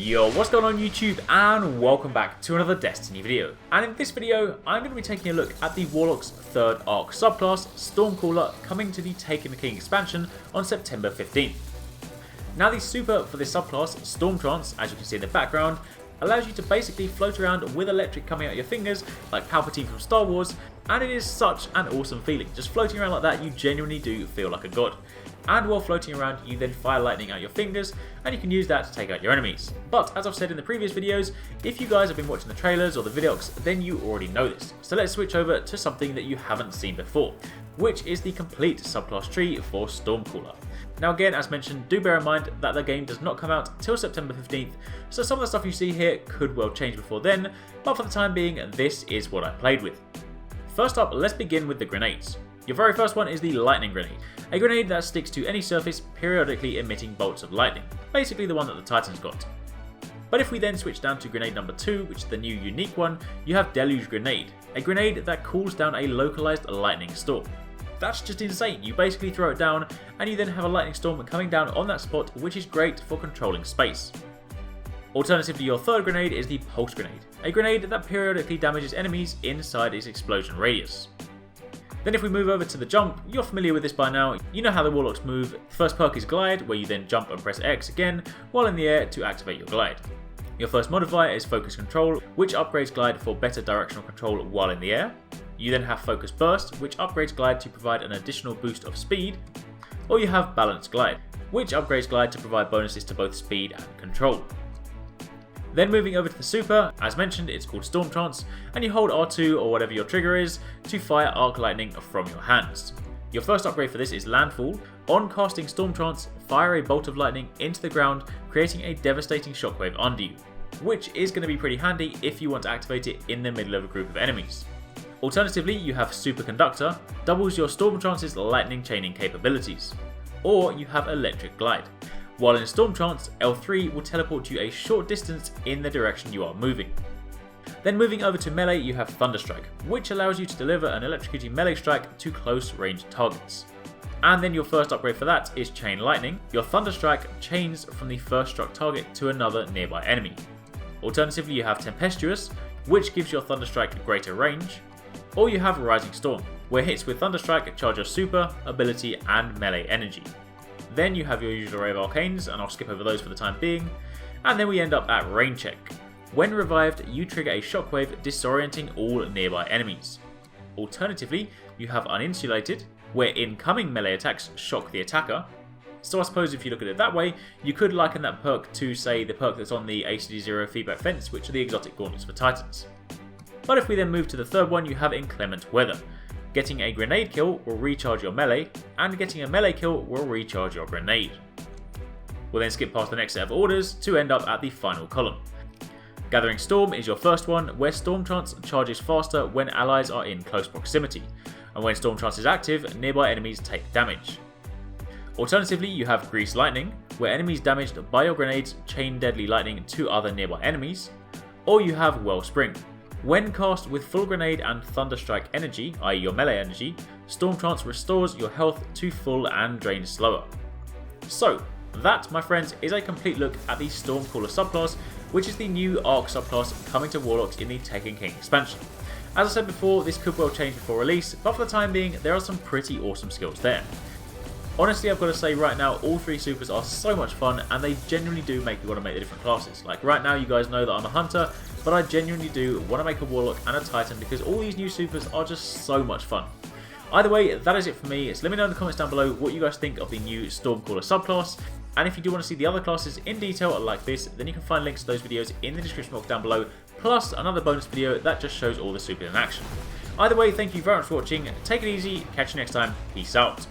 Yo, what's going on YouTube, and welcome back to another Destiny video. And in this video, I'm going to be taking a look at the Warlock's third Arc subclass, Stormcaller, coming to the Taking the King expansion on September 15th. Now the super for this subclass, Storm Trance, as you can see in the background, allows you to basically float around with electric coming out your fingers, like Palpatine from Star Wars, and it is such an awesome feeling. Just floating around like that, you genuinely do feel like a god. And while floating around, you then fire lightning out your fingers, and you can use that to take out your enemies. But as I've said in the previous videos, if you guys have been watching the trailers or the vidocs, then you already know this. So let's switch over to something that you haven't seen before, which is the complete subclass tree for Stormcaller. Now again, as mentioned, do bear in mind that the game does not come out till September 15th, so some of the stuff you see here could well change before then, but for the time being, this is what I played with. First up, let's begin with the grenades. Your very first one is the Lightning Grenade, a grenade that sticks to any surface, periodically emitting bolts of lightning, basically the one that the Titans got. But if we then switch down to grenade number 2, which is the new unique one, you have Deluge Grenade, a grenade that cools down a localized lightning storm. That's just insane. You basically throw it down and you then have a lightning storm coming down on that spot, which is great for controlling space. Alternatively, your third grenade is the Pulse Grenade, a grenade that periodically damages enemies inside its explosion radius. Then if we move over to the jump, you're familiar with this by now, you know how the Warlocks move. The first perk is Glide, where you then jump and press X again while in the air to activate your Glide. Your first modifier is Focus Control, which upgrades Glide for better directional control while in the air. You then have Focus Burst, which upgrades Glide to provide an additional boost of speed. Or you have Balanced Glide, which upgrades Glide to provide bonuses to both speed and control. Then moving over to the super, as mentioned, it's called Storm Trance, and you hold R2 or whatever your trigger is to fire Arc Lightning from your hands. Your first upgrade for this is Landfall. On casting Storm Trance, fire a bolt of lightning into the ground, creating a devastating shockwave under you, which is going to be pretty handy if you want to activate it in the middle of a group of enemies. Alternatively, you have Superconductor, doubles your Storm Trance's lightning chaining capabilities. Or you have Electric Glide. While in Storm Trance, L3 will teleport you a short distance in the direction you are moving. Then moving over to melee, you have Thunderstrike, which allows you to deliver an electrocuting melee strike to close range targets. And then your first upgrade for that is Chain Lightning. Your Thunderstrike chains from the first struck target to another nearby enemy. Alternatively, you have Tempestuous, which gives your Thunderstrike greater range. Or you have Rising Storm, where hits with Thunderstrike charge your super, ability and melee energy. Then you have your usual array of arcanes, and I'll skip over those for the time being. And then we end up at Rain Check. When revived, you trigger a shockwave disorienting all nearby enemies. Alternatively, you have Uninsulated, where incoming melee attacks shock the attacker. So I suppose if you look at it that way, you could liken that perk to, say, the perk that's on the ACD0 Feedback Fence, which are the exotic gauntlets for Titans. But if we then move to the third one, you have Inclement Weather. Getting a grenade kill will recharge your melee, and getting a melee kill will recharge your grenade. We'll then skip past the next set of orders to end up at the final column. Gathering Storm is your first one, where Storm Trance charges faster when allies are in close proximity, and when Storm Trance is active, nearby enemies take damage. Alternatively, you have Grease Lightning, where enemies damaged by your grenades chain deadly lightning to other nearby enemies. Or you have Wellspring. When cast with full grenade and Thunderstrike energy, i.e. your melee energy, Storm Trance restores your health to full and drains slower. So, that, my friends, is a complete look at the Stormcaller subclass, which is the new Arc subclass coming to Warlocks in the Taking King expansion. As I said before, this could well change before release, but for the time being, there are some pretty awesome skills there. Honestly, I've got to say right now, all three supers are so much fun, and they genuinely do make you want to make the different classes. Like right now, you guys know that I'm a hunter, but I genuinely do want to make a Warlock and a Titan because all these new supers are just so much fun. Either way, that is it for me. So let me know in the comments down below what you guys think of the new Stormcaller subclass. And if you do want to see the other classes in detail like this, then you can find links to those videos in the description box down below, plus another bonus video that just shows all the supers in action. Either way, thank you very much for watching, take it easy, catch you next time, peace out.